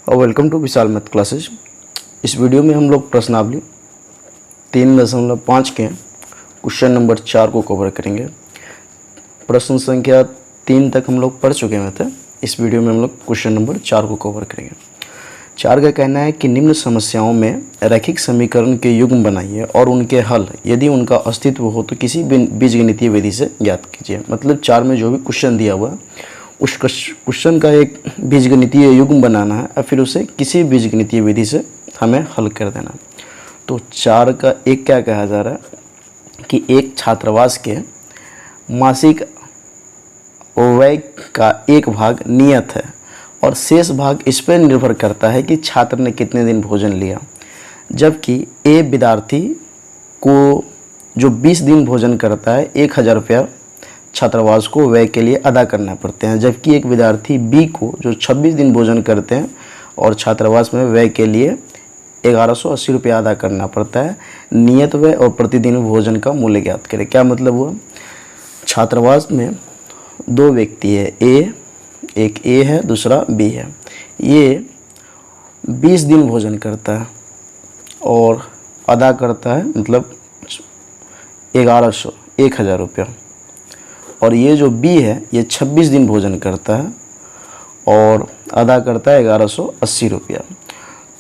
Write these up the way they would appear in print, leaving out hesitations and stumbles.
और welcome to Vishal math classes. इस video में हम लोग प्रश्नावली 3.5 के क्वेश्चन नंबर 4 को कवर करेंगे। प्रश्न संख्या 3 तक हम लोग पढ़ चुके हैं थे। इस वीडियो में हम लोग क्वेश्चन नंबर 4 को कवर करेंगे। 4 का कहना है कि निम्न समस्याओं में रैखिक समीकरण के युग्म बनाइए और उनके हल यदि उनका अस्तित्व हो तो किसी बीजगणितीय विधि से ज्ञात कीजिए। मतलब 4 में जो भी क्वेश्चन दिया हुआ उस क्वेश्चन का एक बीजगणितीय युग्म बनाना है और फिर उसे किसी बीजगणितीय विधि से हमें हल कर देना। तो 4 का एक क्या कहा जा रहा है कि एक छात्रावास के मासिक व्यय का एक भाग नियत है और शेष भाग इस पर निर्भर करता है कि छात्र ने कितने दिन भोजन लिया। जबकि ए विद्यार्थी को जो 20 दिन भोजन करता है 1000 रुपया छात्रावास को व्यय के लिए अदा करना पड़ते हैं। जबकि एक विद्यार्थी बी को जो 26 दिन भोजन करते हैं और छात्रावास में व्यय के लिए 1180 रुपया अदा करना पड़ता है। नियत व्यय और प्रतिदिन भोजन का मूल्य ज्ञात करें। क्या मतलब हुआ? छात्रावास में 2 व्यक्ति है, एक ए है दूसरा बी है। ये 20 दिन भोजन करता है और अदा करता है मतलब 1000 रुपया। और ये जो बी है ये 26 दिन भोजन करता है और अदा करता है 1180 रुपया।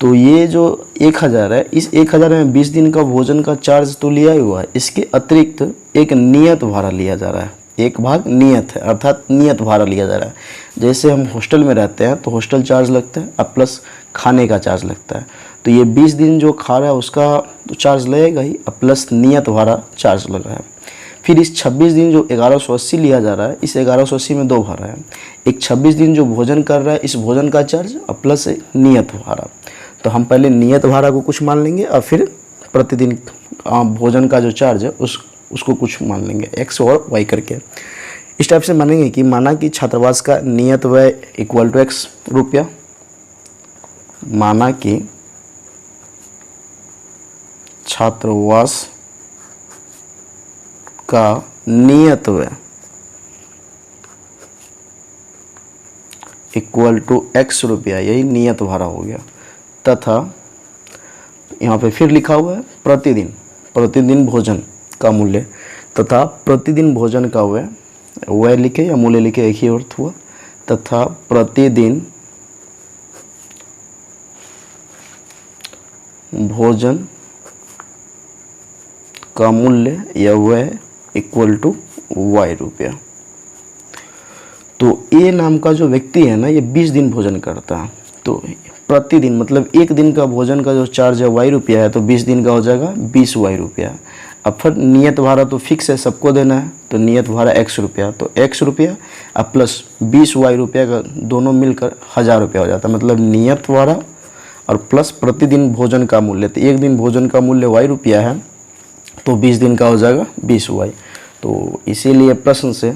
तो ये जो 1000 है, इस 1000 में 20 दिन का भोजन का चार्ज तो लिया ही हुआ है। इसके अतिरिक्त एक नियत भाड़ा लिया जा रहा है। एक भाग नियत है अर्थात नियत भाड़ा लिया जा रहा है। जैसे हम हॉस्टल में रहते हैं तो हॉस्टल चार्ज लगता है और प्लस खाने का चार्ज लगता है। तो ये 20 दिन जो खा रहा है उसका तो चार्ज लगेगा ही और प्लस नियत भाड़ा चार्ज लगा है। फिर इस 26 दिन जो 1180 लिया जा रहा है, इस 1180 में 2 भाड़ा है। एक 26 दिन जो भोजन कर रहा है इस भोजन का चार्ज और प्लस नियत भाड़ा। तो हम पहले नियत भाड़ा को कुछ मान लेंगे और फिर प्रतिदिन भोजन का जो चार्ज है उसको कुछ मान लेंगे एक्स और वाई करके। इस टाइप से मानेंगे कि माना कि छात्रावास का नियत व्यय इक्वल टू एक्स रुपया। माना कि छात्रावास का नियत व्यय इक्वल टू एक्स रुपया, यही नियत भाड़ा हो गया। तथा यहाँ पे फिर लिखा हुआ है प्रतिदिन भोजन का मूल्य तथा प्रतिदिन भोजन का व्यय लिखे या मूल्य लिखे एक ही अर्थ हुआ। तथा प्रतिदिन भोजन का मूल्य या व्यय इक्वल टू वाई रुपया। तो ए नाम का जो व्यक्ति है ना ये 20 दिन भोजन करता है। तो प्रतिदिन मतलब एक दिन का भोजन का जो चार्ज है वाई रुपया है तो 20 दिन का हो जाएगा 20 वाई रुपया। अब फिर नियत भाड़ा तो फिक्स है, सबको देना है तो नियत भाड़ा एक्स रुपया। तो एक्स रुपया अब प्लस 20 वाई रुपया का दोनों मिलकर 1000 रुपया हो जाता है। मतलब नियत भाड़ा और प्लस प्रतिदिन भोजन का मूल्य। तो एक दिन भोजन का मूल्य वाई रुपया है तो 20 दिन का हो जाएगा 20 वाई। तो इसीलिए प्रश्न से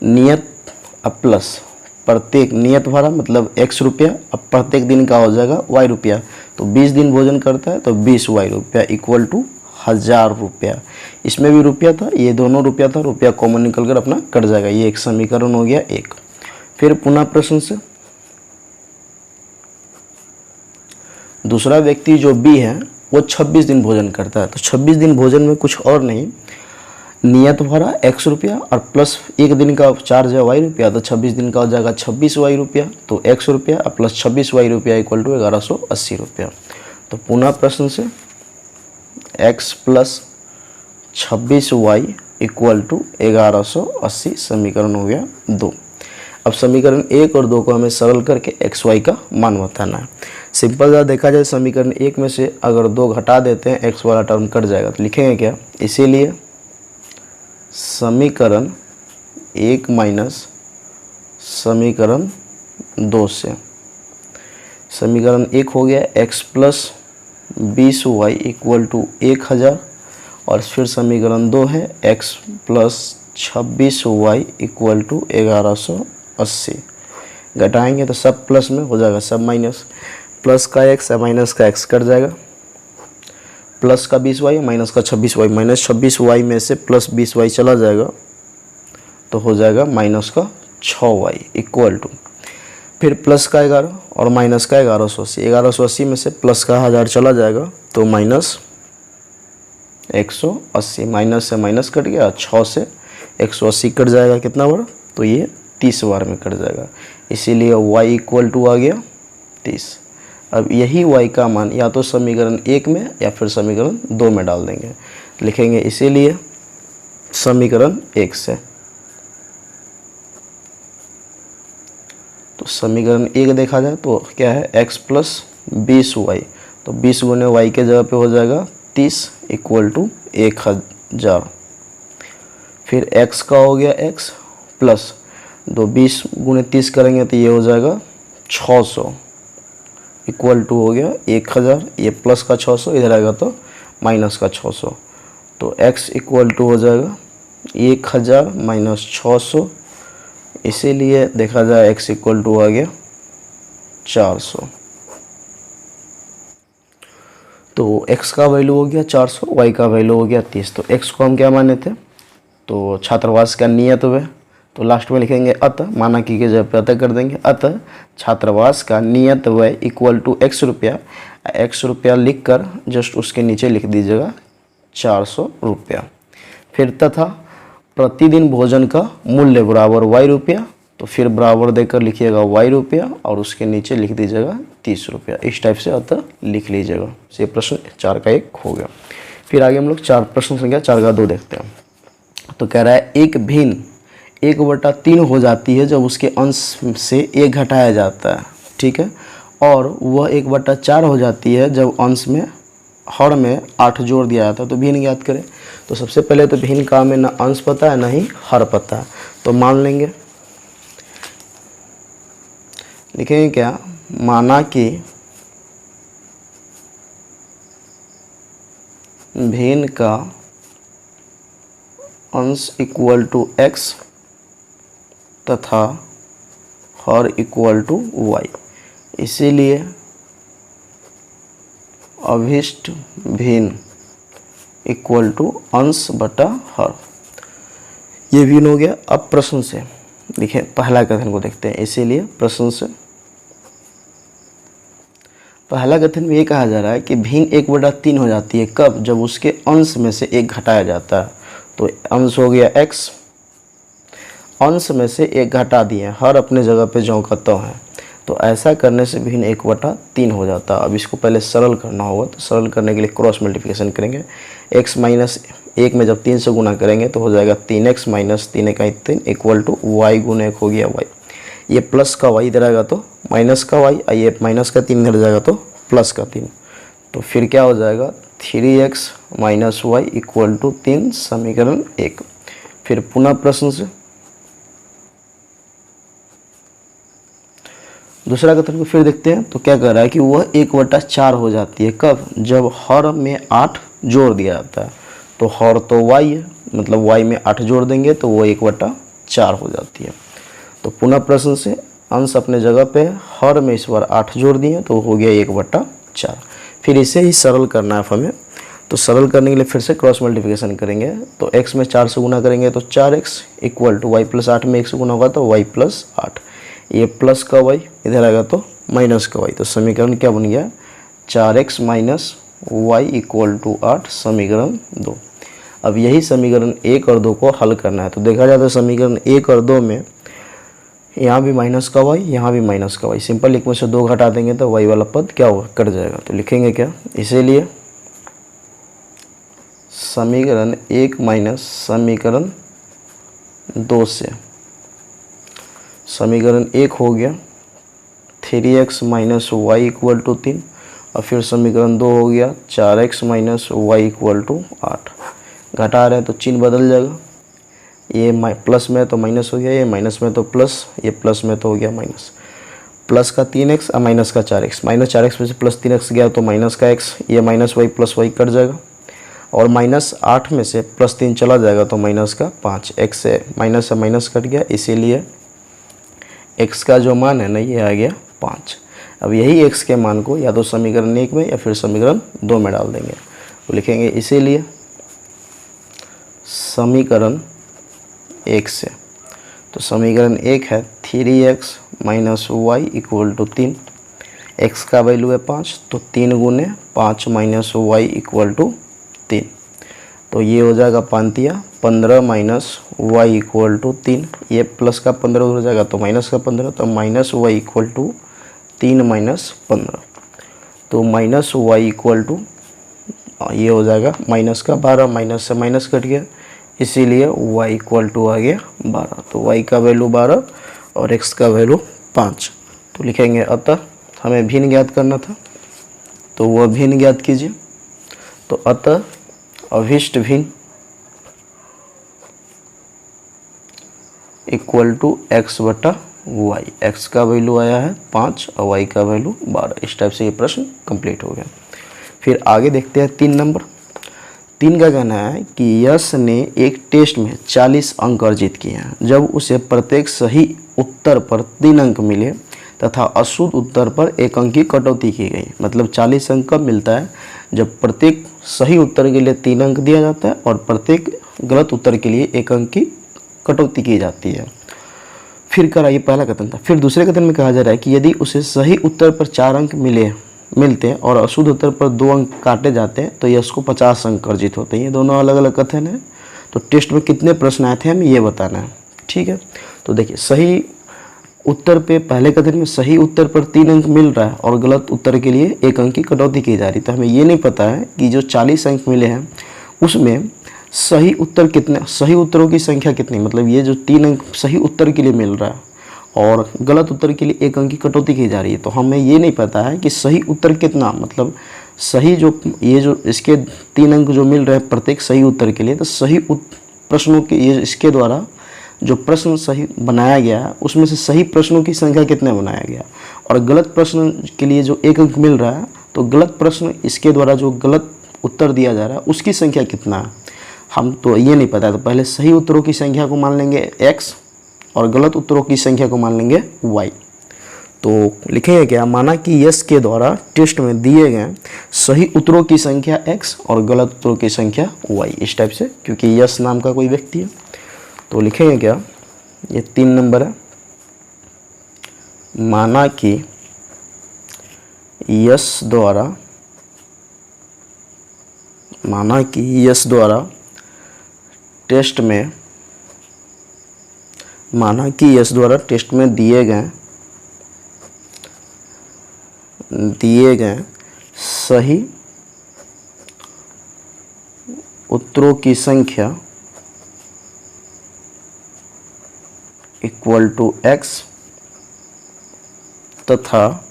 नियत अब प्लस प्रत्येक नियत भाड़ा मतलब एक्स रुपया अब प्रत्येक दिन का हो जाएगा वाई रुपया। तो 20 दिन भोजन करता है तो 20 वाई रुपया इक्वल टू 1000 रुपया। इसमें भी रुपया था, ये दोनों रुपया था, रुपया कॉमन निकल कर अपना कट जाएगा। ये एक समीकरण हो गया एक। फिर पुनः प्रश्न से दूसरा व्यक्ति जो बी है वो 26 दिन भोजन करता है। तो 26 दिन भोजन में कुछ और नहीं, नियत भाड़ा एक्स रुपया और प्लस एक दिन का चार्ज है वाई रुपया। तो 26 दिन का हो जाएगा 26 वाई रुपया। तो एक्स रुपया और प्लस 26 वाई रुपया इक्वल टू 1180 रुपया। तो पुनः प्रश्न से x plus 26 y equal to 1180 समीकरण हो गया 2। अब समीकरण 1 और 2 को हमें सरल करके एक्स वाई का मान बताना है। सिंपल सा देखा जाए समीकरण 1 में से अगर 2 घटा देते हैं एक्स वाला टर्म कट जाएगा। तो लिखेंगे क्या? इसीलिए समीकरण 1 माइनस समीकरण 2 से समीकरण 1 हो गया x plus 20 y equal to 1000 और फिर समीकरण 2 है x plus 26 y equal to 1180। घटाएंगे तो सब प्लस में हो जाएगा, सब माइनस। प्लस का एक्स है माइनस का एक्स कट जाएगा। प्लस का 20 वाई माइनस का 26 वाई, माइनस 26 वाई में से प्लस 20 वाई चला जाएगा तो हो जाएगा माइनस का 6y इक्वल टू, फिर प्लस का 11 और माइनस का 1180। 1180 में से प्लस का 1000 चला जाएगा तो माइनस 180, माइनस से माइनस कट गया, 6 से 180 कट जाएगा, कितना बार, तो ये 30 बार में कट जाएगा, इसीलिए y इक्वल टू आ गया 30। अब यही y का मान या तो समीकरण 1 में या फिर समीकरण 2 में डाल देंगे, लिखेंगे इसीलिए समीकरण 1 से। तो समीकरण 1 देखा जाए तो क्या है, x प्लस 20y, तो 20 गुने y के जगह पे हो जाएगा 30 इक्वल टू 1000। फिर x का हो गया x प्लस 20 गुने 30 करेंगे तो ये हो जाएगा 600 इक्वल टू हो गया 1000, ये प्लस का 600 इधर आएगा तो माइनस का 600, तो x इक्वल टू हो जाएगा 1000 माइनस 600, इसीलिए देखा जाए x इक्वल टू आ गया 400। तो x का वैल्यू हो गया 400, y का वैल्यू हो गया 30। तो x को हम क्या माने थे, तो छात्रावास का नियत व्यय, तो लास्ट में लिखेंगे अतः, माना की के जगह पे अतः कर देंगे, अतः छात्रावास का नियत व्यय इक्वल टू x रुपया, x रुपया लिख कर जस्ट उसके नीचे लिख दीजिएगा 400 रुपया। फिर तथा प्रतिदिन भोजन का मूल्य बराबर y रुपया, तो फिर बराबर देकर लिखिएगा y रुपया और उसके नीचे लिख दीजिएगा 30 रुपया, इस टाइप से अतः लिख लीजिएगा। ये प्रश्न 4 का 1 हो गया। फिर आगे हम लोग प्रश्न संख्या 4 का 2 देखते हैं। तो कह रहा है एक भिन्न 1/3 हो जाती है जब उसके अंश से 1 घटाया जाता है, ठीक है, और वह 1/4 हो जाती है जब अंश में हर में 8 जोड़ दिया जाता है। तो भिन्न ज्ञात करें। तो सबसे पहले तो भिन्न का हमें ना अंश पता है ना ही हर पता है, तो मान लेंगे, लिखेंगे क्या, माना कि भिन्न का अंश इक्वल टू x तथा हर इक्वल टू y, इसीलिए अभिष्ट भिन्न इक्वल टू अंश बटा हर। ये भिन्न हो गया। अब प्रश्न से देखिए, पहला कथन को देखते हैं, इसीलिए प्रश्न से पहला कथन में ये कहा जा रहा है कि भिन्न 1/3 हो जाती है कब, जब उसके अंश में से 1 घटाया जाता है। तो अंश हो गया x, अंश में से 1 घटा दिए, हर अपने जगह पे ज्यों का त्यों है, तो ऐसा करने से भिन्न 1/3 हो जाता है। अब इसको पहले सरल करना होगा, तो सरल करने के लिए क्रॉस मल्टीप्लिकेशन करेंगे। x माइनस 1 में जब 3 से गुना करेंगे तो हो जाएगा 3x minus 3 × 3 equal to y गुना 1 हो गया y। ये प्लस का y इधर आएगा तो माइनस का y, ये माइनस का 3 इधर जाएगा तो प्लस का 3, तो फिर क्या हो जाएगा 3x minus y equal to 3, समीकरण 1। फिर पुनः प्रश्न से दूसरा कथन को फिर देखते हैं। तो क्या कह रहा है कि वह 1/4 हो जाती है कब, जब हर में 8 जोड़ दिया जाता है। तो हर तो y है, मतलब y में 8 जोड़ देंगे तो वो 1/4 हो जाती है। तो पुनः प्रश्न से अंश अपने जगह पे, हर में इस बार 8 जोड़ दिए तो हो गया 1/4। फिर इसे ही सरल करना है हमें। तो सरल करने के लिए फिर से क्रॉस मल्टीप्लिकेशन करेंगे। तो x में 4 से गुना करेंगे तो 4x equal to y plus 8 में 1 से गुना होगा तो y प्लस 8, ये प्लस का y इधर आएगा तो माइनस का y। तो समीकरण क्या बन गया 4x minus y equal to 8, समीकरण 2। अब यही समीकरण 1 और 2 को हल करना है। तो देखा जाता है समीकरण 1 और 2 में यहाँ भी माइनस का y, यहाँ भी माइनस का y, सिंपल 1 में से 2 घटा देंगे तो y वाला पद क्या होगा, कट जाएगा। तो लिखेंगे क्या, इसीलिए समीकरण 1 माइनस समीकरण 2 से समीकरण 1 हो गया 3x minus y equal to 3, और फिर समीकरण 2 हो गया 4x minus y equal to 8। घटा रहे हैं तो चिन्ह बदल जाएगा, ये प्लस में तो माइनस हो गया, ये माइनस में तो प्लस, ये प्लस में तो हो गया माइनस। प्लस का 3x और माइनस का 4x, माइनस 4x में से प्लस 3x गया तो माइनस का x, ये minus y plus y cut जाएगा, और माइनस 8 में से प्लस 3 चला जाएगा तो माइनस का 5, x से माइनस कट गया, इसीलिए x का जो मान है ना ये आ गया 5। अब यही x के मान को या तो समीकरण 1 में या फिर समीकरण 2 में डाल देंगे। तो लिखेंगे इसीलिए समीकरण 1 से, तो समीकरण 1 है 3x minus y equal to 3। x का वैल्यू है 5, तो 3 गुने 5 माइनस वाई इक्वल टू 3। तो ये हो जाएगा 5 15 माइनस वाई इक्वल टू 3। ये प्लस का 15 हो जाएगा तो माइनस का 15, तो minus y equal to 3 minus 15। तो माइनस वाई इक्वल टू ये हो जाएगा माइनस का 12, माइनस से माइनस कट गया, इसीलिए y इक्वल टू आ गया 12। तो y का वैल्यू 12 और x का वैल्यू 5। तो लिखेंगे अतः हमें भिन्न ज्ञात करना था, तो वह भिन्न ज्ञात कीजिए। तो अतः अभिष्ट भिन्न इक्वल टू x बटा वाई। एक्स का वैल्यू आया है 5 और y का वैल्यू 12। इस टाइप से ये प्रश्न कंप्लीट हो गया। फिर आगे देखते हैं 3 नंबर। 3 का कहना है कि यश ने एक टेस्ट में 40 अंक अर्जित किए हैं। जब उसे प्रत्येक सही उत्तर पर 3 अंक मिले तथा अशुद्ध उत्तर पर 1 अंक की कटौती की गई। मतलब 40 अंक कब मिलता है? जब प्रत्येक सही उत्तर के लिए 3 अंक दिया जाता है और प्रत्येक गलत उत्तर के लिए 1 अंक की कटौती की जाती है। फिर कराइए, पहला कथन था। फिर दूसरे कथन में कहा जा रहा है कि यदि उसे सही उत्तर पर 4 अंक मिलते हैं और अशुद्ध उत्तर पर 2 अंक काटे जाते हैं तो यश को 50 अंक अर्जित होते हैं। ये दोनों अलग अलग कथन है। तो टेस्ट में कितने प्रश्न आए थे हमें ये बताना है, ठीक है। तो देखिए, सही उत्तर पे पहले कथन में सही उत्तर पर 3 अंक मिल रहा है और गलत उत्तर के लिए 1 अंक की कटौती की जा रही। तो हमें ये नहीं पता है कि जो 40 अंक मिले हैं उसमें सही उत्तर कितने, सही उत्तरों की संख्या कितनी। मतलब ये जो 3 अंक सही उत्तर के लिए मिल रहा है और गलत उत्तर के लिए 1 अंक की कटौती की जा रही है, तो हमें ये नहीं पता है कि सही उत्तर कितना, मतलब सही जो ये जो इसके 3 अंक जो मिल रहे हैं प्रत्येक सही उत्तर के लिए, तो सही प्रश्नों के ये इसके द्वारा जो प्रश्न सही बनाया गया है उसमें से सही प्रश्नों की संख्या कितने बनाया गया, और गलत प्रश्न के लिए जो 1 अंक मिल रहा है तो गलत प्रश्न इसके द्वारा जो गलत उत्तर दिया जा रहा है उसकी संख्या कितना है, हम तो ये नहीं पता है। तो पहले सही उत्तरों की संख्या को मान लेंगे x और गलत उत्तरों की संख्या को मान लेंगे y। तो लिखेंगे क्या, माना कि यश के द्वारा टेस्ट में दिए गए सही उत्तरों की संख्या x और गलत उत्तरों की संख्या y। इस टाइप से, क्योंकि यश नाम का कोई व्यक्ति है। तो लिखेंगे क्या, ये 3 नंबर है। माना कि यश द्वारा टेस्ट में दिए गए सही उत्तरों की संख्या इक्वल टू x तथा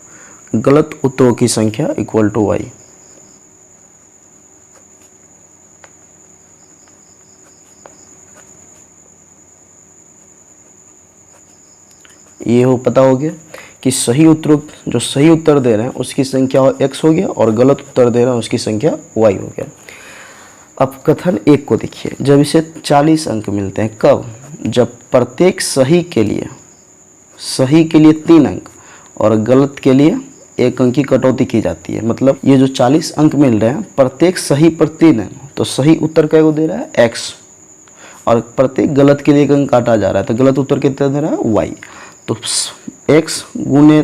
गलत उत्तरों की संख्या इक्वल टू y। ये हो पता हो गया कि सही उत्तरों जो सही उत्तर दे रहे हैं उसकी संख्या x हो गया और गलत उत्तर दे रहे हैं उसकी संख्या y हो गया। अब कथन 1 को देखिए। जब इसे 40 अंक मिलते हैं, कब? जब प्रत्येक सही के लिए 3 अंक और गलत के लिए 1 अंक की कटौती की जाती है। मतलब ये जो 40 अंक मिल रहे हैं प्रत्येक सही पर 3 अंक, तो सही उत्तर क्या को दे रहा है x, और प्रत्येक गलत के लिए 1 अंक काटा जा रहा है, तो गलत उत्तर कितना दे रहा है y। तो x गुने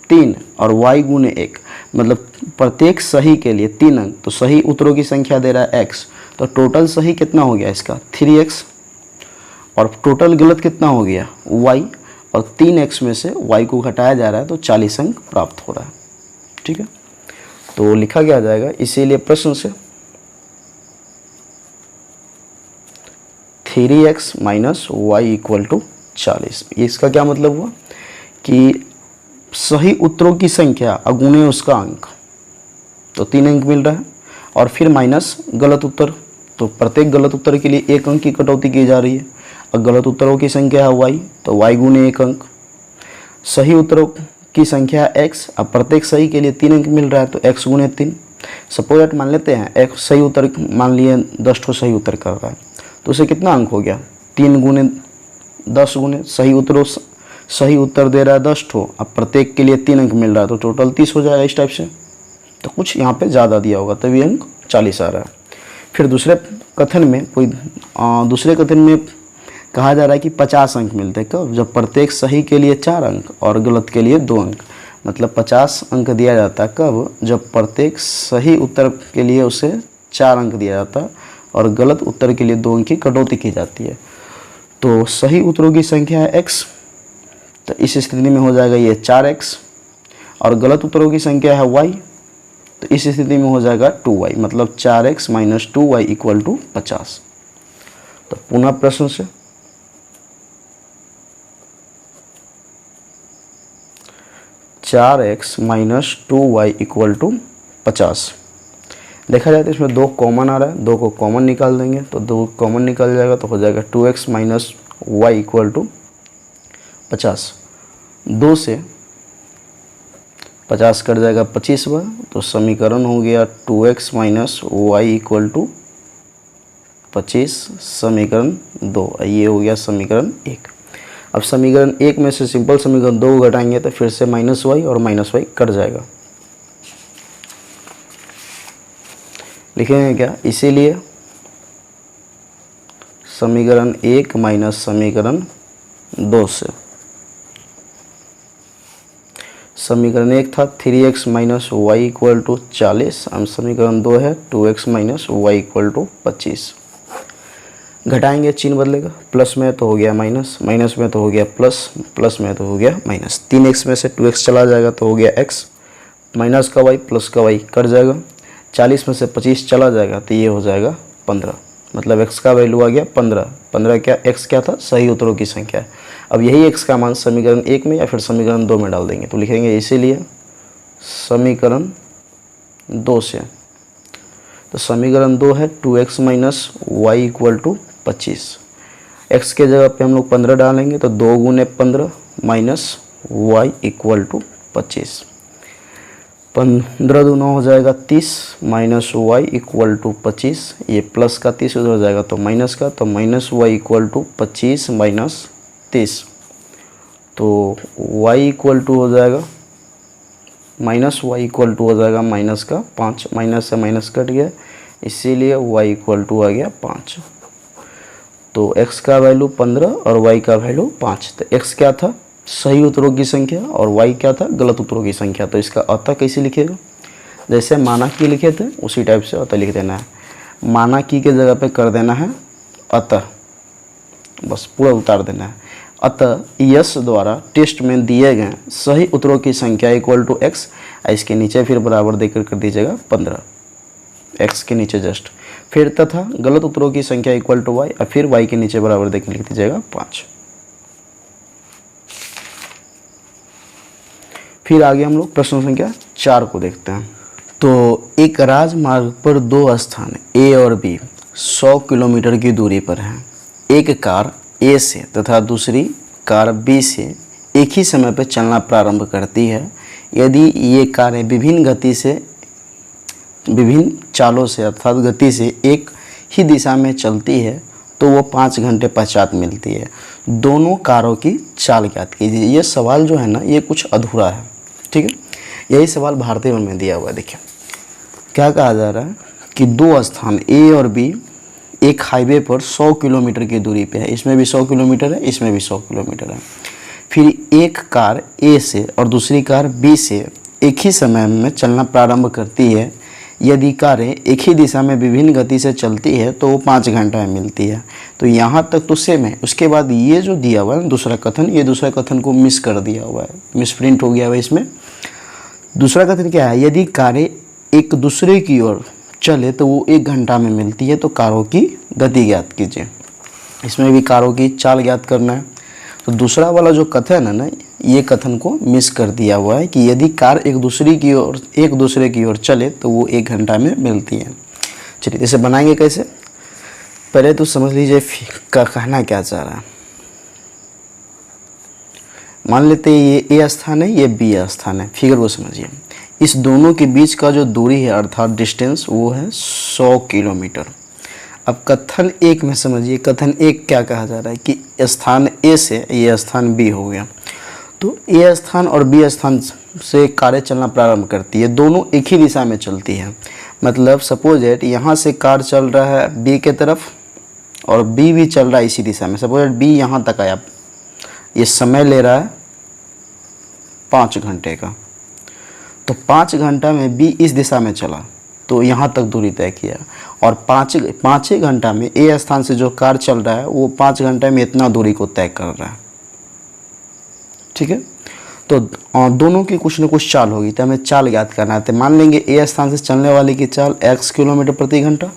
3 और y गुने 1, मतलब प्रत्येक सही के लिए 3 अंक, तो सही उत्तरों की संख्या दे रहा है x। तो टोटल सही कितना हो गया इसका 3x, और टोटल गलत कितना हो गया y, और 3x में से y को घटाया जा रहा है तो 40 अंक प्राप्त हो रहा है, ठीक है। तो लिखा क्या जाएगा, इसीलिए प्रश्न से 3x minus y equal to 40। इसका क्या मतलब हुआ कि सही उत्तरों की संख्या अगुणे उसका अंक, तो 3 अंक मिल रहा है, और फिर माइनस गलत उत्तर, तो प्रत्येक गलत उत्तर के लिए 1 अंक की कटौती की जा रही है, और गलत उत्तरों की संख्या है y, तो y गुने 1 अंक। सही उत्तरों की संख्या x, अब प्रत्येक सही के लिए 3 अंक मिल रहा है तो x गुने 3। सपोज दैट मान लेते हैं एक सही उत्तर मान लिए 10 ठो सही उत्तर कर रहा है, तो उसे कितना अंक हो गया 3 गुने 10 गुने सही उत्तर दे रहा है 10 ठो, अब प्रत्येक के लिए 3 अंक मिल रहा है तो टोटल 30 हो जाएगा। इस टाइप से, तो कुछ यहाँ पे ज़्यादा दिया होगा तभी अंक 40 आ रहा है। फिर दूसरे कथन में कहा जा रहा है कि 50 अंक मिलते हैं कब, जब प्रत्येक सही के लिए 4 अंक और गलत के लिए 2 अंक। मतलब 50 अंक दिया जाता है कब, जब प्रत्येक सही उत्तर के लिए उसे 4 अंक दिया जाता है और गलत उत्तर के लिए 2 अंक की कटौती की जाती है। तो सही उत्तरों की संख्या है x, तो इस स्थिति में हो जाएगा ये 4x, और गलत उत्तरों की संख्या है y, तो इस स्थिति में हो जाएगा 2y, मतलब 4x minus 2y equal to 50। तो पुनः प्रश्न से 4x minus 2y equal to 50। देखा जाए तो इसमें 2 कॉमन आ रहा है, 2 को कॉमन निकाल देंगे तो 2 कॉमन निकल जाएगा, तो हो जाएगा 2x minus y equal to 50। 2 से 50 कट जाएगा 25 बार, तो समीकरण हो गया 2x minus y equal to 25, समीकरण 2। ये हो गया समीकरण 1। अब समीकरण 1 में से सिंपल समीकरण 2 को घटाएंगे तो फिर से माइनस वाई और माइनस वाई कट जाएगा। लिखेंगे क्या, इसीलिए समीकरण 1 माइनस समीकरण 2 से समीकरण 1 था 3x minus y equal to 40, अब समीकरण 2 है 2x minus y equal to 25। घटाएंगे चिन्ह बदलेगा, प्लस में तो हो गया माइनस, माइनस में तो हो गया प्लस, प्लस में तो हो गया माइनस। 3x में से 2x चला जाएगा तो हो गया x, माइनस का y प्लस का y कट जाएगा। 40 में से 25 चला जाएगा तो ये हो जाएगा 15, मतलब x का वैल्यू आ गया 15। 15 क्या, x क्या था, सही उत्तरों की संख्या है। अब यही x का मान समीकरण 1 में या फिर समीकरण 2 में डाल देंगे, तो लिखेंगे इसीलिए समीकरण 2 से। तो समीकरण 2 है 2x minus y equal to 25। x के जगह पे हम लोग 15 डालेंगे तो 2 गुने 15 माइनस वाई इक्वल टू 25। 15 दूना हो जाएगा 30 माइनस वाई इक्वल टू 25, ये प्लस का 30 उधर जाएगा तो माइनस का, तो minus y equal to 25 minus 30, तो y इक्वल टू हो जाएगा माइनस वाई इक्वल टू हो जाएगा माइनस का 5, माइनस से माइनस कट गया, इसीलिए y इक्वल टू आ गया 5। तो x का वैल्यू 15 और y का वैल्यू 5। तो x क्या था, सही उत्तरों की संख्या, और y क्या था, गलत उत्तरों की संख्या। तो इसका अतः कैसे लिखेगा, जैसे माना की लिखे थे उसी टाइप से अतः लिख देना है। माना की के जगह पे कर देना है अतः, बस पूरा उतार देना है। अतः यश द्वारा टेस्ट में दिए गए सही उत्तरों की संख्या इक्वल टू x, इसके नीचे फिर बराबर देकर कर दीजिएगा 15, x के नीचे जस्ट, फिर तथा गलत उत्तरों की संख्या इक्वल टू y, और फिर y के नीचे बराबर देकर लिख दीजिएगा 5। फिर आगे हम लोग प्रश्न संख्या 4 को देखते हैं। तो एक राजमार्ग पर 2 स्थान A और B 100 किलोमीटर की दूरी पर हैं। एक कार A से तथा दूसरी कार B से एक ही समय पर चलना प्रारंभ करती है। यदि ये कारें विभिन्न चालों से अर्थात गति से एक ही दिशा में चलती है तो वो 5 घंटे पश्चात मिलती है। दोनों कारों की चाल ज्ञात कीजिए। ये सवाल जो है ना, ये कुछ अधूरा है, ठीक है। यही सवाल भारतीय वन में दिया हुआ है। देखिए क्या कहा जा रहा है कि 2 स्थान A और B एक हाईवे पर 100 किलोमीटर की दूरी पे है। इसमें भी 100 किलोमीटर है, इसमें भी 100 किलोमीटर है। फिर एक कार A से और दूसरी कार B से एक ही समय में चलना प्रारंभ करती है। यदि कारें एक ही दिशा में विभिन्न गति से चलती है तो वो 5 घंटा में मिलती है। तो यहाँ तक तो सेम है। उसके बाद ये जो दिया हुआ है दूसरा कथन, ये दूसरा कथन को मिस कर दिया हुआ है, मिस प्रिंट हो गया हुआ है। इसमें दूसरा कथन क्या है, यदि कारें एक दूसरे की ओर चले तो वो 1 घंटा में मिलती है। तो कारों की गति ज्ञात कीजिए। इसमें भी कारों की चाल ज्ञात करना है। तो दूसरा वाला जो कथन है ना, ये कथन को मिस कर दिया हुआ है कि यदि कार एक दूसरे की ओर चले तो वो 1 घंटा में मिलती है। चलिए इसे बनाएंगे कैसे, पहले तो समझ लीजिए का कहना क्या चाह रहा है। मान लेते हैं ये A स्थान है, ये B स्थान है। फिगर को समझिए, इस दोनों के बीच का जो दूरी है अर्थात डिस्टेंस वो है 100 किलोमीटर। अब कथन 1 में समझिए, कथन 1 क्या कहा जा रहा है कि स्थान A से ये स्थान B हो गया। तो A स्थान और B स्थान से कारें चलना प्रारंभ करती है, दोनों एक ही दिशा में चलती है। मतलब सपोज एट यहाँ से कार चल रहा है B के तरफ और बी भी चल रहा है इसी दिशा में। सपोज बी यहाँ तक आया, ये समय ले रहा है 5 घंटे का, तो 5 घंटा में बी इस दिशा में चला तो यहाँ तक दूरी तय किया, और पाँच ही घंटा में ए स्थान से जो कार चल रहा है वो 5 घंटे में इतना दूरी को तय कर रहा है। ठीक है, तो दोनों की कुछ न कुछ चाल होगी, तो हमें चाल ज्ञात करना है। तो मान लेंगे ए स्थान से चलने वाले की चाल x किलोमीटर प्रति घंटा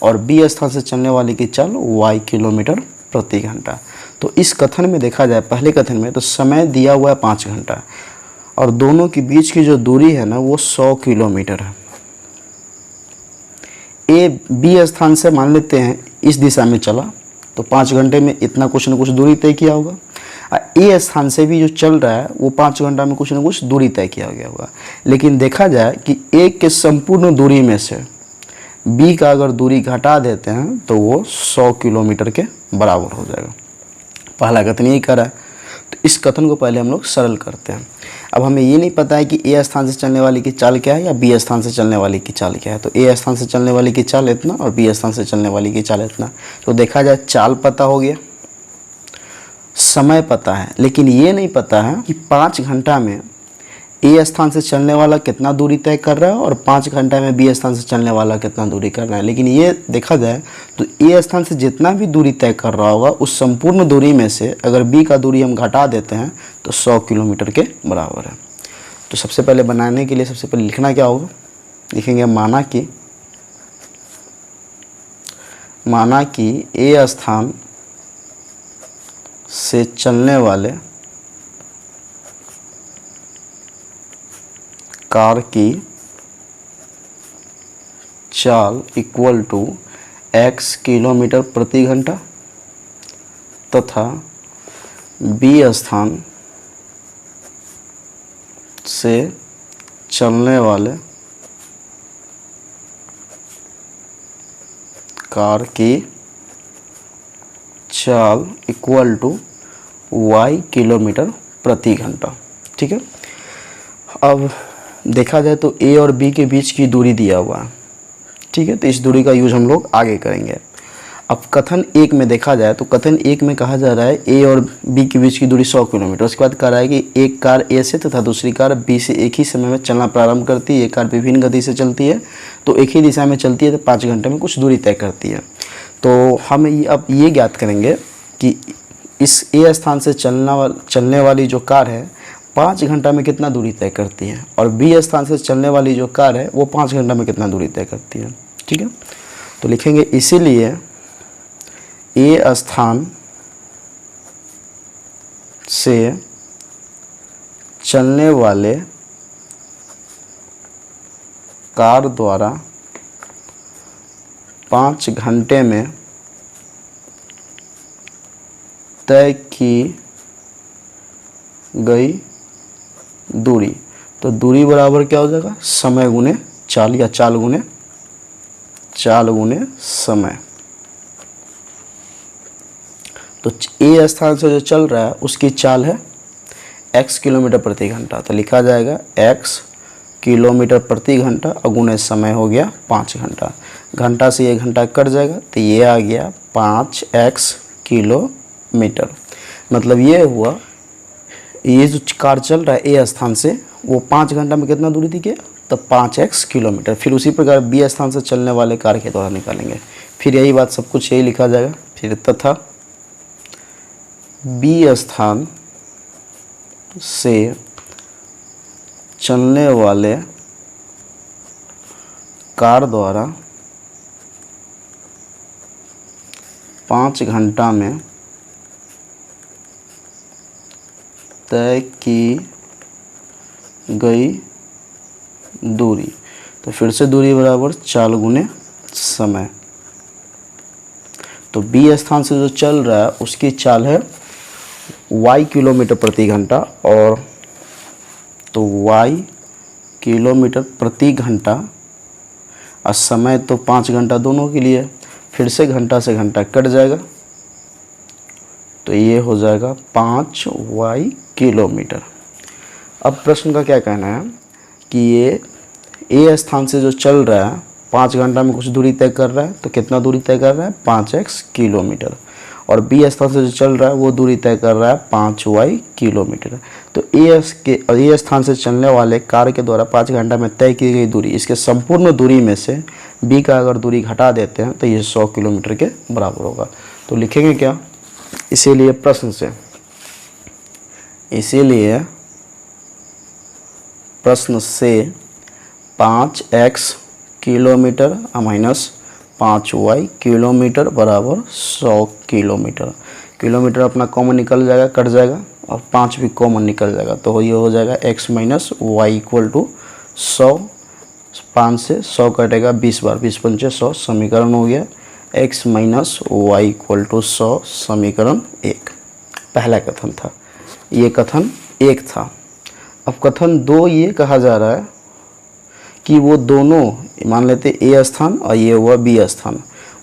और बी स्थान से चलने वाले की चाल y किलोमीटर प्रति घंटा। तो इस कथन में देखा जाए, पहले कथन में तो समय दिया हुआ है 5 घंटा और दोनों के बीच की जो दूरी है ना वो 100 किलोमीटर है। ए बी स्थान से मान लेते हैं इस दिशा में चला तो 5 घंटे में इतना कुछ न कुछ दूरी तय किया होगा। ए स्थान से भी जो चल रहा है वो 5 घंटा में कुछ न कुछ दूरी तय किया गया होगा। लेकिन देखा जाए कि ए के संपूर्ण दूरी में से बी का अगर दूरी घटा देते हैं तो वो 100 किलोमीटर के बराबर हो जाएगा। पहला कथन यही कर रहा है, तो इस कथन को पहले हम लोग सरल करते हैं। अब हमें ये नहीं पता है कि ए स्थान से चलने वाली की चाल क्या है या बी स्थान से चलने वाली की चाल क्या है। तो ए स्थान से चलने वाली की चाल इतना और बी स्थान से चलने वाली की चाल इतना। तो देखा जाए चाल पता हो गया, समय पता है, लेकिन ये नहीं पता है कि 5 घंटा में ए स्थान से चलने वाला कितना दूरी तय कर रहा है और 5 घंटा में बी स्थान से चलने वाला कितना दूरी कर रहा है। लेकिन ये देखा जाए तो ए स्थान से जितना भी दूरी तय कर रहा होगा उस संपूर्ण दूरी में से अगर बी का दूरी हम घटा देते हैं तो 100 किलोमीटर के बराबर है। तो सबसे पहले बनाने के लिए सबसे पहले लिखना क्या होगा, लिखेंगे माना कि ए स्थान से चलने वाले कार की चाल इक्वल टू x किलोमीटर प्रति घंटा तथा बी स्थान से चलने वाले कार की चाल इक्वल टू y किलोमीटर प्रति घंटा। ठीक है, अब देखा जाए तो ए और बी के बीच की दूरी दिया हुआ है। ठीक है, तो इस दूरी का यूज हम लोग आगे करेंगे। अब कथन 1 में देखा जाए तो कथन 1 में कहा जा रहा है ए और बी के बीच की दूरी 100 किलोमीटर। उसके बाद कह रहा है कि एक कार ए से तथा दूसरी कार बी से एक ही समय में चलना प्रारंभ करती है। एक कार विभिन्न गति से चलती है तो एक ही दिशा में चलती है तो 5 घंटे में कुछ दूरी तय करती है। तो हम अब ये ज्ञात करेंगे कि इस ए स्थान से चलने वाली जो कार है 5 घंटा में कितना दूरी तय करती है और बी स्थान से चलने वाली जो कार है वो 5 घंटा में कितना दूरी तय करती है। ठीक है, तो लिखेंगे इसीलिए ए स्थान से चलने वाले कार द्वारा 5 घंटे में तय की गई दूरी, तो दूरी बराबर क्या हो जाएगा, समय गुने चाल या चाल गुने समय। तो ए स्थान से जो चल रहा है उसकी चाल है x किलोमीटर प्रति घंटा, तो लिखा जाएगा x किलोमीटर प्रति घंटा और गुने समय हो गया 5 घंटा। घंटा से 1 घंटा कट जाएगा तो ये आ गया 5x किलोमीटर। मतलब ये हुआ, ये जो कार चल रहा है ए स्थान से वो 5 घंटा में कितना दूरी दी गया, तो 5x किलोमीटर। फिर उसी प्रकार बी स्थान से चलने वाले कार के द्वारा निकालेंगे। फिर यही बात सब कुछ यही लिखा जाएगा। फिर तथा बी स्थान से चलने वाले कार द्वारा 5 घंटा में तय की गई दूरी, तो फिर से दूरी बराबर चाल गुने समय। तो बी स्थान से जो चल रहा है उसकी चाल है y किलोमीटर प्रति घंटा, और तो y किलोमीटर प्रति घंटा और समय तो 5 घंटा दोनों के लिए। फिर से घंटा से घंटा कट जाएगा तो ये हो जाएगा 5y किलोमीटर। अब प्रश्न का क्या कहना है कि ये ए स्थान से जो चल रहा है 5 घंटा में कुछ दूरी तय कर रहा है, तो कितना दूरी तय कर रहा है 5x किलोमीटर। और बी स्थान से जो चल रहा है वो दूरी तय कर रहा है 5y किलोमीटर। तो ए स्थान से चलने वाले कार के द्वारा 5 घंटा में तय की गई दूरी, इसके संपूर्ण दूरी में से बी का अगर दूरी घटा देते हैं तो ये 100 किलोमीटर के बराबर होगा। तो लिखेंगे क्या, इसीलिए प्रश्न से 5x kilometre minus 5y kilometre बराबर 100 किलोमीटर। किलोमीटर अपना कॉमन निकल जाएगा, कट जाएगा, और 5 भी कॉमन निकल जाएगा, तो ये हो जाएगा x minus y equal to 100। 5 से 100 कटेगा 20 बार, 20 पंचे 100, समीकरण हो गया x minus y equal to 100, समीकरण 1। पहला कथन था, ये कथन 1 था। अब कथन 2 ये कहा जा रहा है कि वो दोनों, मान लेते ए स्थान और ये हुआ बी स्थान,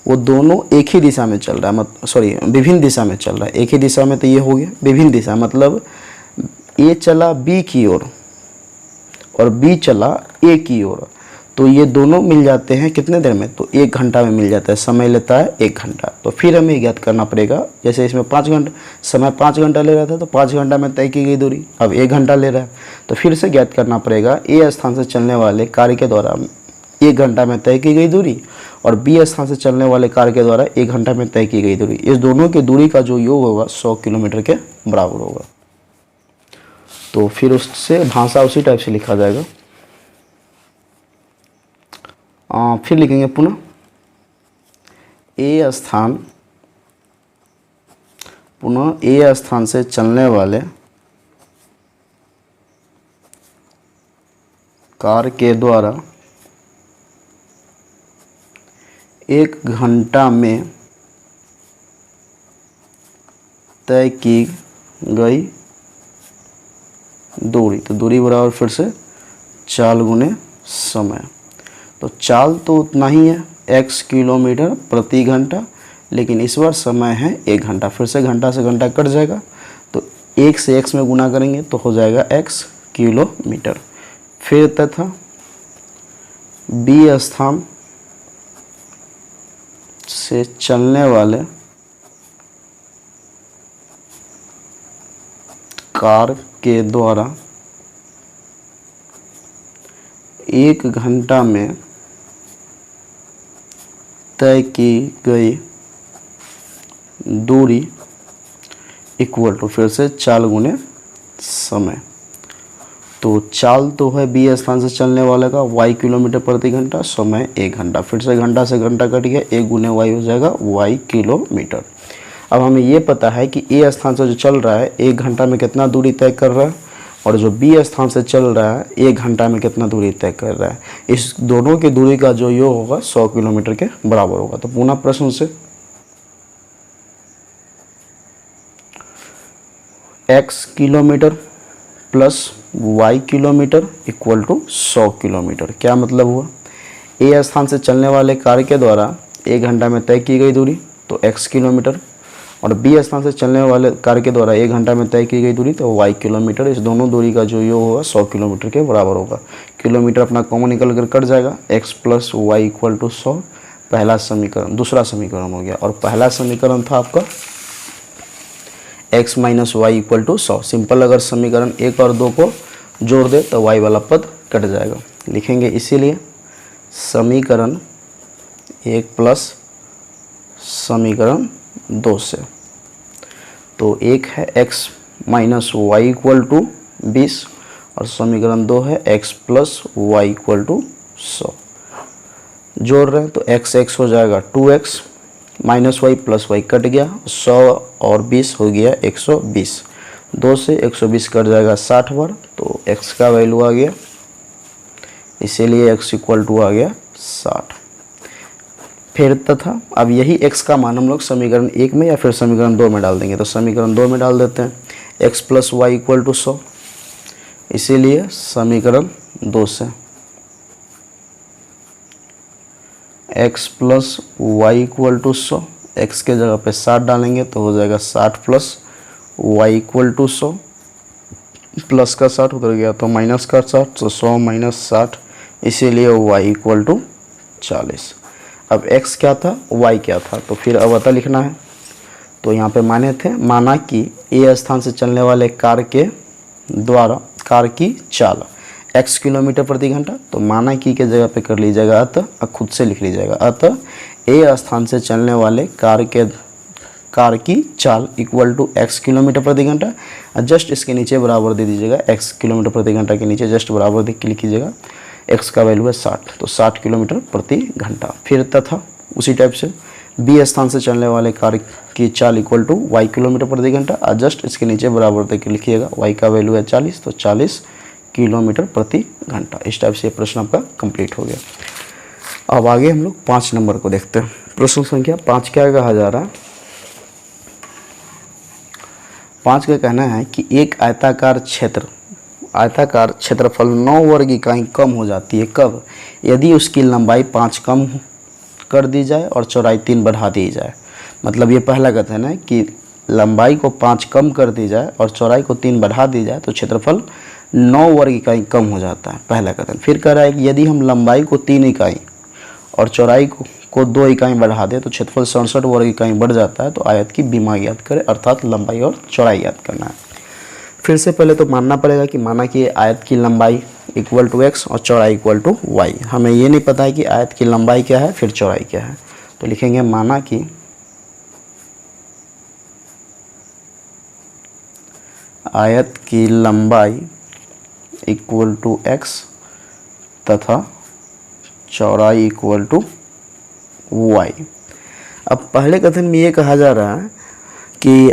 वो दोनों एक ही दिशा में चल रहा है, विभिन्न दिशा में चल रहा है। एक ही दिशा में तो ये हो गया, विभिन्न दिशा मतलब ए चला बी की ओर और बी चला ए की ओर, तो ये दोनों मिल जाते हैं कितने देर में, तो 1 घंटा में मिल जाता है। समय लेता है 1 घंटा। तो फिर हमें ज्ञात करना पड़ेगा, जैसे इसमें 5 घंटा समय 5 घंटा ले रहा था, तो 5 घंटा में तय की गई दूरी अब 1 घंटा ले रहा है। तो फिर से ज्ञात करना पड़ेगा ए स्थान से चलने वाले कार्य के द्वारा 1 घंटा में तय की गई दूरी और बी स्थान से चलने वाले कार्य के द्वारा 1 घंटा में तय की गई दूरी। इस दोनों की दूरी का जो योग होगा 100 किलोमीटर के बराबर होगा। तो फिर उससे भाषा उसी टाइप से लिखा जाएगा। फिर लिखेंगे पुनः ए स्थान से चलने वाले कार के द्वारा 1 घंटा में तय की गई दूरी, तो दूरी बराबर फिर से चाल गुने समय। तो चाल तो उतना ही है x किलोमीटर प्रति घंटा, लेकिन इस बार समय है 1 घंटा। फिर से घंटा से घंटा कट जाएगा, तो 1 से x में गुना करेंगे तो हो जाएगा x किलोमीटर। फिर तथा बी स्थान से चलने वाले कार के द्वारा 1 घंटा में तय की गई दूरी इक्वल टू फिर से चाल गुने समय। तो चाल तो है बी स्थान से चलने वाले का y किलोमीटर प्रति घंटा, समय 1 घंटा। फिर से घंटा से घंटा कट गया, 1 गुने y हो जाएगा y किलोमीटर। अब हमें ये पता है कि ए स्थान से जो चल रहा है 1 घंटा में कितना दूरी तय कर रहा है, और जो बी स्थान से चल रहा है 1 घंटा में कितना दूरी तय कर रहा है। इस दोनों की दूरी का जो योग होगा 100 किलोमीटर के बराबर होगा। तो पुनः प्रश्न से x kilometre plus y kilometre equal to 100 kilometre. क्या मतलब हुआ, ए स्थान से चलने वाले कार के द्वारा 1 घंटा में तय की गई दूरी तो x किलोमीटर, और बी स्थान से चलने वाले कार के द्वारा 1 घंटा में तय की गई दूरी तो y किलोमीटर। इस दोनों दूरी का जो योग होगा 100 किलोमीटर के बराबर होगा। किलोमीटर अपना कॉमन निकल कर कट जाएगा, x plus y equal to 100। पहला समीकरण, दूसरा समीकरण हो गया। और पहला समीकरण था आपका x minus y equal to 100। Simple अगर समीकरण 1 और 2 को जोड़ दे तो y वाला पद कट जाएगा। लिखेंगे इसीलिए समीकरण 1 प्लस समीकरण 2 से, तो एक है x minus y equal to 20 और समीकरण 2 है x plus y equal to 100। जोड़ रहे हैं तो x हो जाएगा 2x minus Y plus y cut गया, 100 और 20 हो गया 120। 2 से 120 कट जाएगा 60 बार, तो x का वैल्यू आ गया, इसीलिए x इक्वल टू आ गया 60। फिर तथा अब यही x का मान हम लोग समीकरण 1 में या फिर समीकरण 2 में डाल देंगे। तो समीकरण 2 में डाल देते हैं x plus y equal to 100, इसीलिए समीकरण 2 से x plus y equal to 100, x के जगह पे 60 डालेंगे तो हो जाएगा 60 plus y equal to 100। Plus का 60 उधर गया तो माइनस का 60, तो 100 माइनस 60, इसीलिए y इक्वल टू 40। अब x क्या था, y क्या था, तो फिर अब अतः लिखना है। तो यहाँ पे माना कि a स्थान से चलने वाले कार के द्वारा कार की चाल x किलोमीटर प्रति घंटा। तो माना कि के जगह पे कर लीजिएगा अतः, और खुद से लिख लीजिएगा अतः a स्थान से चलने वाले कार की चाल इक्वल टू x किलोमीटर प्रति घंटा। जस्ट इसके नीचे बराबर दे दीजिएगा, x किलोमीटर प्रति घंटा के नीचे जस्ट बराबर दे के लिखिएगा। x का वैल्यू है 60, तो 60 किलोमीटर प्रति घंटा। फिर तथा उसी टाइप से b स्थान से चलने वाले कार की चाल इक्वल टू y किलोमीटर प्रति घंटा। और जस्ट इसके नीचे बराबर दे के लिखिएगा, y का वैल्यू है 40, तो 40 किलोमीटर प्रति घंटा। इस टाइप से ये प्रश्न आपका कंप्लीट हो गया। अब आगे हम लोग 5 नंबर को देखते हैं। प्रश्न संख्या 5 क्या कहा जा रहा है। 5 का कहना है कि एक आयताकार क्षेत्रफल 9 वर्ग इकाई कम हो जाती है कब, यदि उसकी लंबाई 5 कम कर दी जाए और चौड़ाई 3 बढ़ा दी जाए। मतलब ये पहला कथन है कि लंबाई को 5 कम कर दी जाए और चौड़ाई को 3 बढ़ा दी जाए तो क्षेत्रफल 9 वर्ग इकाई कम हो जाता है, पहला कथन। फिर कह रहा है कि यदि हम लंबाई को 3 इकाई और चौड़ाई को 2 इकाई बढ़ा दे तो क्षेत्रफल 67 वर्ग इकाई बढ़ जाता है। तो आयत की बीमा ज्ञात करें, अर्थात लंबाई और चौड़ाई ज्ञात करना है। फिर से पहले तो मानना पड़ेगा कि माना कि आयत की लंबाई इक्वल टू x और चौड़ाई इक्वल टू y। हमें ये नहीं पता है कि आयत की लंबाई क्या है फिर चौड़ाई क्या है। तो लिखेंगे माना कि आयत की लंबाई इक्वल टू x तथा चौड़ाई इक्वल टू y। अब पहले कथन में ये कहा जा रहा है कि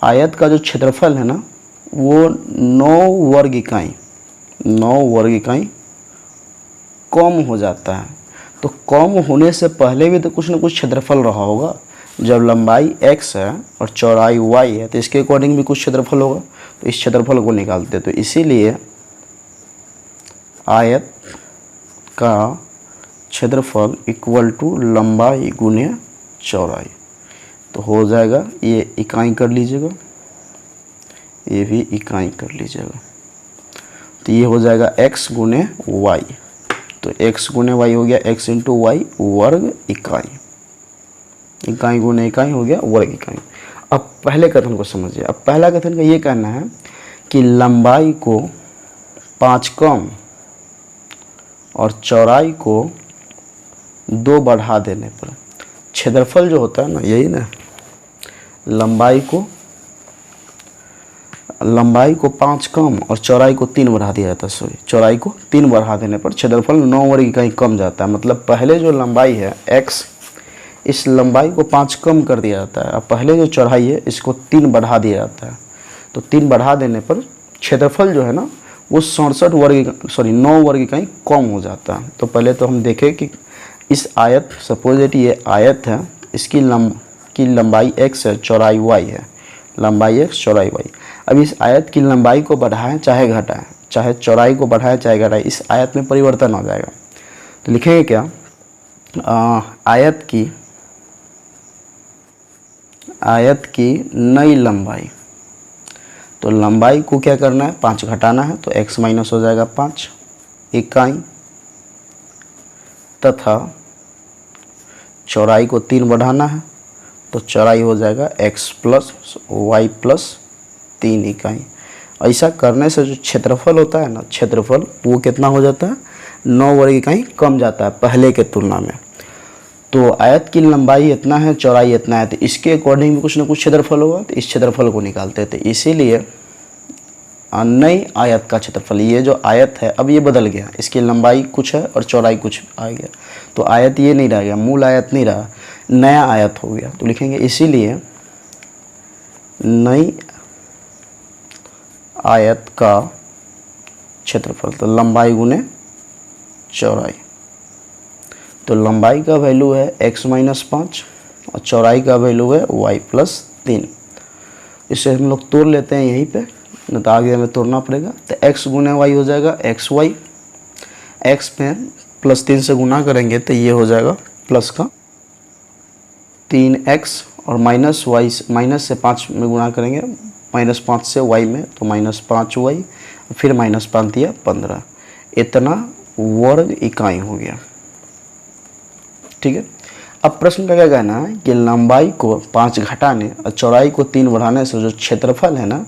आयत का जो क्षेत्रफल है ना वो 9 वर्ग इकाई कम हो जाता है। तो कम होने से पहले भी तो कुछ ना कुछ क्षेत्रफल रहा होगा। जब लंबाई x है और चौड़ाई y है तो इसके अकॉर्डिंग भी कुछ क्षेत्रफल होगा। तो इस क्षेत्रफल को निकालते, तो इसीलिए आयत का क्षेत्रफल इक्वल टू लंबाई गुने चौड़ाई। तो हो जाएगा, ये इकाई कर लीजिएगा, ये भी इकाई कर लीजिएगा। तो ये हो जाएगा x गुने y। तो x गुने y हो गया x इंटू वाई वर्ग इकाई। इकाई गुने इकाई हो गया वर्ग इकाई। अब पहले कथन को समझिए। अब पहला कथन का ये कहना है कि लंबाई को 5 कम और चौड़ाई को 2 बढ़ा देने पर क्षेत्रफल जो होता है ना, यही ना, लंबाई को 5 कम और चौड़ाई को 3 बढ़ा दिया जाता है। चौड़ाई को 3 बढ़ा देने पर क्षेत्रफल 9 वर्ग इकाई कम जाता है। मतलब पहले जो लंबाई है x, इस लंबाई को 5 कम कर दिया जाता है और पहले जो चौड़ाई है इसको 3 बढ़ा दिया जाता है। तो 3 बढ़ा देने पर क्षेत्रफल जो है ना वो 9 वर्ग इकाई कम हो जाता है। तो पहले तो हम देखें कि इस आयत, सपोज ये आयत है, इसकी लंबाई x है, चौड़ाई y है, लंबाई x चौड़ाई y। अब इस आयत की लंबाई को बढ़ाएं चाहे घटाएं, चाहे चौड़ाई को बढ़ाएं चाहे घटाएं, इस आयत में परिवर्तन आ जाएगा। तो लिखेंगे क्या, आयत की नई लंबाई। तो लंबाई को क्या करना है, 5 घटाना है, तो x माइनस हो जाएगा 5 इकाई, तथा चौड़ाई को 3 बढ़ाना है तो चौड़ाई हो जाएगा x प्लस वाई प्लस 3 इकाई। ऐसा करने से जो क्षेत्रफल होता है ना, क्षेत्रफल वो कितना हो जाता है, 9 वर्ग इकाई कम जाता है पहले के तुलना में। तो आयत की लंबाई इतना है, चौड़ाई इतना है, तो इसके अकॉर्डिंग भी कुछ ना कुछ क्षेत्रफल होगा। तो इस क्षेत्रफल को निकालते थे, इसीलिए नई आयत का क्षेत्रफल, ये जो आयत है अब ये बदल गया, इसकी लंबाई कुछ है और चौड़ाई कुछ आ गया। तो आयत ये नहीं रह गया, मूल आयत नहीं रहा, नया आयत हो गया। तो लिखेंगे इसीलिए नई आयत का क्षेत्रफल, तो लंबाई गुने चौड़ाई। तो लंबाई का वैल्यू है x माइनस 5 और चौड़ाई का वैल्यू है y प्लस 3। इसे हम लोग तोड़ लेते हैं यहीं पे, नहीं तो आगे हमें तोड़ना पड़ेगा। तो x गुने y हो जाएगा xy, x में प्लस 3 से गुना करेंगे तो ये हो जाएगा प्लस का 3x, और माइनस y, माइनस से 5 में गुना करेंगे, -5 से y में, तो -5y, फिर -5 दिया 15। इतना वर्ग इकाई हो गया। ठीक है, अब प्रश्न का क्या कहना है कि लंबाई को 5 घटाने और चौड़ाई को 3 बढ़ाने से जो क्षेत्रफल है ना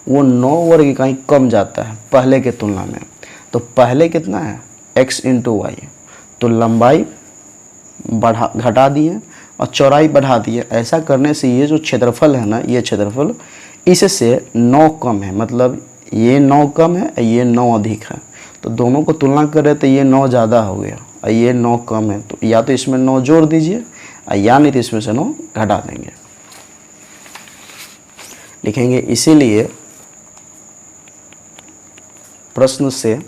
वो 9 वर्ग इकाई कम जाता है पहले के तुलना में। तो पहले कितना है x इंटू वाई, तो लंबाई घटा दिए और चौड़ाई बढ़ा दिए। ऐसा करने से ये जो क्षेत्रफल है ना, ये क्षेत्रफल इससे 9 कम है, मतलब ये 9 कम है, ये 9 अधिक है। तो दोनों को तुलना करें तो ये 9 ज़्यादा हो गया और ये 9 कम है। तो या तो इसमें 9 जोड़ दीजिए या नहीं तो इसमें से 9 घटा देंगे। लिखेंगे इसीलिए प्रश्न से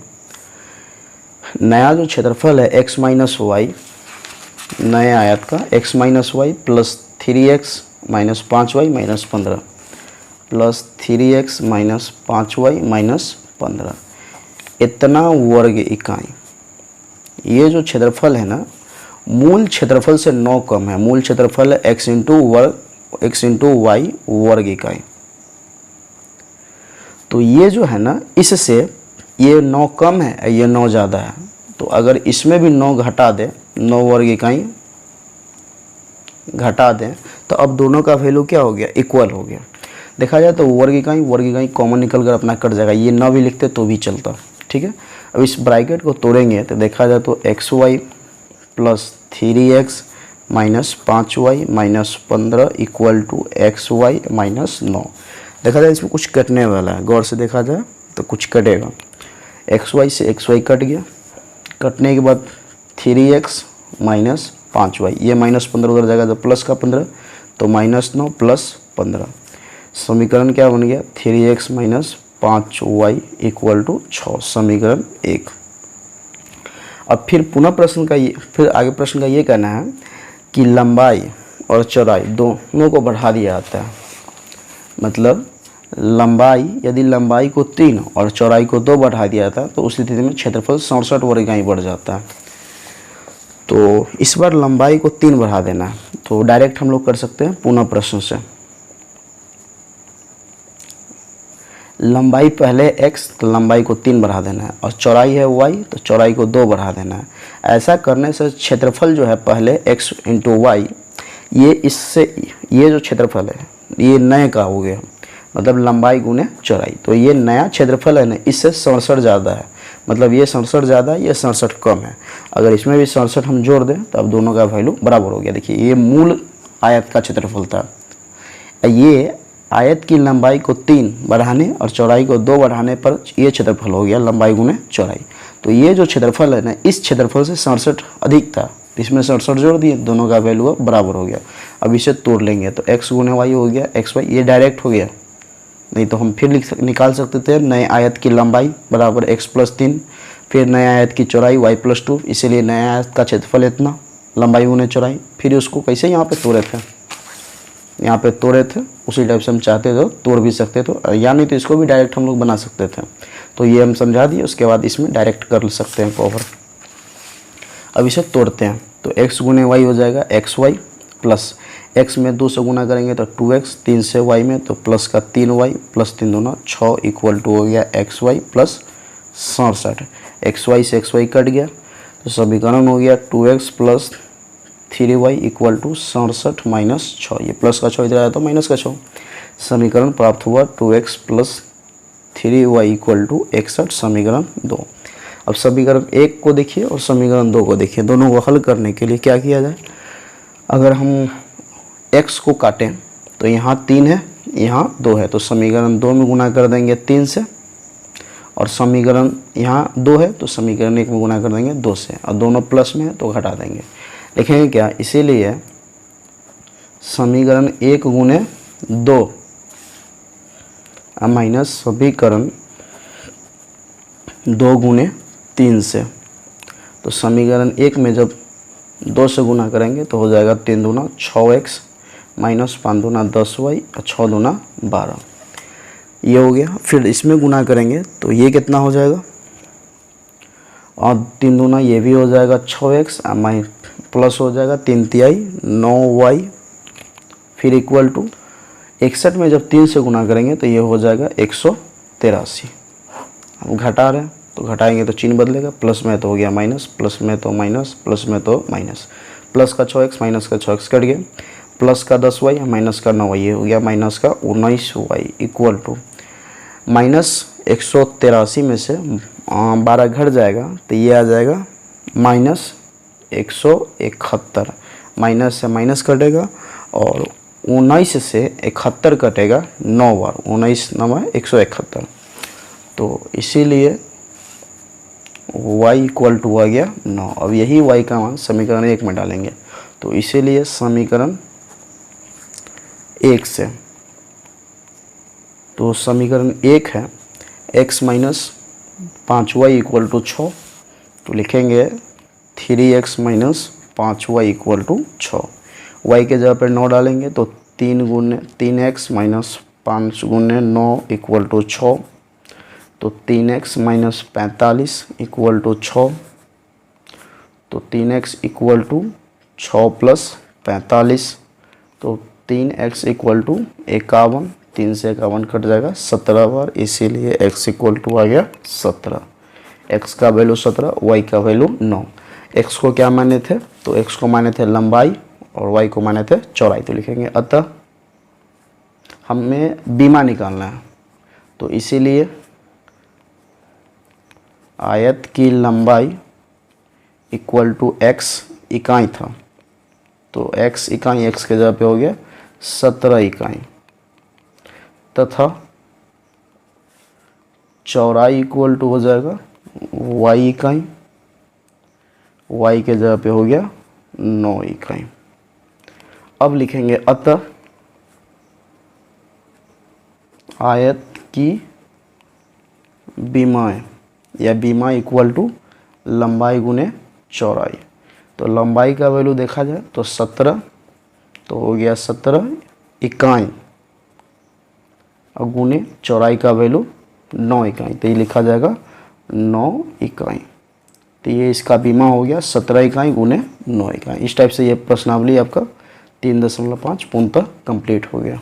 नया जो क्षेत्रफल है x माइनस वाई, नए आयत का x minus Y plus 3x minus 5y minus 15 plus 3x minus 5y minus 15 इतना वर्ग इकाई। ये जो क्षेत्रफल है ना मूल क्षेत्रफल से 9 कम है। मूल क्षेत्रफल है x इंटू वाई वर्ग इकाई। तो ये जो है ना इससे ये 9 कम है, ये 9 ज़्यादा है। तो अगर इसमें भी 9 घटा दें, 9 वर्ग इकाई घटा दें, तो अब दोनों का वैल्यू क्या हो गया, इक्वल हो गया। देखा जाए तो वर्ग इकाई कॉमन निकल कर अपना कट जाएगा, ये ना भी लिखते तो भी चलता। ठीक है, अब इस ब्रैकेट को तोड़ेंगे तो देखा जाए तो xy plus 3x minus 5y minus 15 equal to xy minus 9। देखा जाए इसमें कुछ कटने वाला है, गौर से देखा जाए तो कुछ कटेगा। xy से xy कट गया, कटने के बाद 3x माइनस 5y, ये माइनस 15 उधर जाएगा तो प्लस का 15, तो माइनस 9 प्लस 15। समीकरण क्या बन गया 3x minus 5y equal to 6, समीकरण 1। अब फिर पुनः प्रश्न का फिर आगे प्रश्न का ये कहना है कि लंबाई और चौड़ाई दोनों को बढ़ा दिया जाता है। मतलब लंबाई, यदि लंबाई को 3 और चौड़ाई को 2 बढ़ा दिया जाता है तो उस स्थिति में क्षेत्रफल 67 वर्ग इकाई बढ़ जाता है। तो इस बार लंबाई को 3 बढ़ा देना है, तो डायरेक्ट हम लोग कर सकते हैं पुनः प्रश्न से। लंबाई पहले x तो लंबाई को 3 बढ़ा देना है, और चौड़ाई है y तो चौड़ाई को 2 बढ़ा देना है। ऐसा करने से क्षेत्रफल जो है पहले x इंटू वाई, ये इससे ये जो क्षेत्रफल है ये नए का हो गया, मतलब लंबाई गुने चौड़ाई। तो ये नया क्षेत्रफल है ना इससे 67 ज़्यादा है, मतलब ये 67 ज़्यादा है, ये 67 कम है। अगर इसमें भी 67 हम जोड़ दें तो अब दोनों का वैल्यू बराबर हो गया। देखिए ये मूल आयत का क्षेत्रफल था, ये आयत की लंबाई को 3 बढ़ाने और चौड़ाई को 2 बढ़ाने पर ये क्षेत्रफल हो गया लंबाई गुने चौड़ाई। तो ये जो क्षेत्रफल है ना इस क्षेत्रफल से 67 अधिक था, इसमें 67 जोड़ दिए, दोनों का वैल्यू बराबर हो गया। अब इसे तोड़ लेंगे तो x गुने वाई हो गया xy, ये डायरेक्ट हो गया। नहीं तो हम फिर निकाल सकते थे नए आयत की लंबाई बराबर x प्लस 3, फिर नए आयत की चौड़ाई y प्लस 2, इसीलिए नए आयत का क्षेत्रफल इतना लंबाई गुने चौड़ाई। फिर उसको कैसे यहाँ पे तोड़े थे, यहाँ पे तोड़े थे, उसी टाइप से हम चाहते तो तोड़ भी सकते थे, या नहीं तो इसको भी डायरेक्ट हम लोग बना सकते थे। तो ये हम समझा दिए, उसके बाद इसमें डायरेक्ट कर सकते हैं कवर। अब इसे तोड़ते हैं तो x गुने वाई हो जाएगा xy प्लस x में 2 से गुना करेंगे तो 2x, 3 से y में तो प्लस का 3y प्लस 3 दूना 6 इक्वल टू हो गया xy प्लस 67। xy से xy कट गया तो समीकरण हो गया 2x plus 3y equal to 67 minus 6, ये प्लस का 6 इधर आया तो माइनस का 6। समीकरण प्राप्त हुआ 2x plus 3y equal to 61, समीकरण 2। अब समीकरण 1 को देखिए और समीकरण 2 को देखिए, दोनों को हल करने के लिए क्या किया जाए। अगर हम x को काटें तो यहाँ 3 है, यहाँ 2 है, तो समीकरण 2 में गुना कर देंगे 3 से, और समीकरण यहाँ 2 है तो समीकरण 1 में गुना कर देंगे 2 से, और दोनों प्लस में है तो घटा देंगे। लिखेंगे क्या, इसीलिए समीकरण 1 गुने 2 माइनस समीकरण 2 गुने 3 से। तो समीकरण 1 में जब 2 से गुना करेंगे तो हो जाएगा 3 दूना 6x माइनस 5 दूना 10y और 6 दूना 12, ये हो गया। फिर इसमें गुना करेंगे तो ये कितना हो जाएगा, और 3 दूना ये भी हो जाएगा 6x प्लस हो जाएगा 3 तिहाई 9y, फिर इक्वल टू 61 में जब 3 से गुना करेंगे तो ये हो जाएगा 183। हम घटा रहे हैं तो घटाएंगे तो चिन्ह बदलेगा, प्लस में तो हो गया माइनस, प्लस में तो माइनस, प्लस में तो माइनस, प्लस का 6x माइनस का 6x कट गया, प्लस का 10y माइनस का 9y, ये हो गया माइनस का 19y इक्वल टू माइनस 183 में से 12 घट जाएगा तो ये आ जाएगा माइनस 171, माइनस से माइनस कटेगा और 19 से 71 कटेगा 9 बार, 19 9 171, तो इसीलिए y इक्वल टू आ गया 9। अब यही y का मान समीकरण 1 में डालेंगे, तो इसीलिए समीकरण 1 से, तो समीकरण 1 है x minus 5y equal to 6, तो लिखेंगे 3x minus 5y equal to 6। y के जगह पर 9 डालेंगे तो 3x माइनस 5 गुने 9 इक्वल टू 6, तो 3x माइनस 45 इक्वल टू 6, तो 3x इक्वल टू 6 प्लस 45, तो 3x इक्वल टू 51, 3 से 51 कट जाएगा 17 बार, इसीलिए x इक्वल टू आ गया 17। x का वैल्यू 17, y का वैल्यू 9। x को क्या माने थे, तो x को माने थे लंबाई और y को माने थे चौड़ाई, तो लिखेंगे अतः हमें बीमा निकालना है, तो इसीलिए आयत की लंबाई इक्वल टू x इकाई था, तो x इकाई x के जगह पे हो गया 17 इकाई, तथा चौड़ाई इक्वल टू हो जाएगा y इकाई, y के जगह पे हो गया 9 इकाई। अब लिखेंगे अतः आयत की बीमाएं या बीमा इक्वल टू लंबाई गुने चौड़ाई, तो लंबाई का वैल्यू देखा जाए तो 17, तो हो गया 17 इकाई और गुने चौड़ाई का वैल्यू 9 इकाई, तो ये लिखा जाएगा 9 इकाई, तो ये इसका बीमा हो गया 17 इकाई गुने 9 इकाई। इस टाइप से ये प्रश्नावली आपका 3.5 पूर्णतः कंप्लीट हो गया।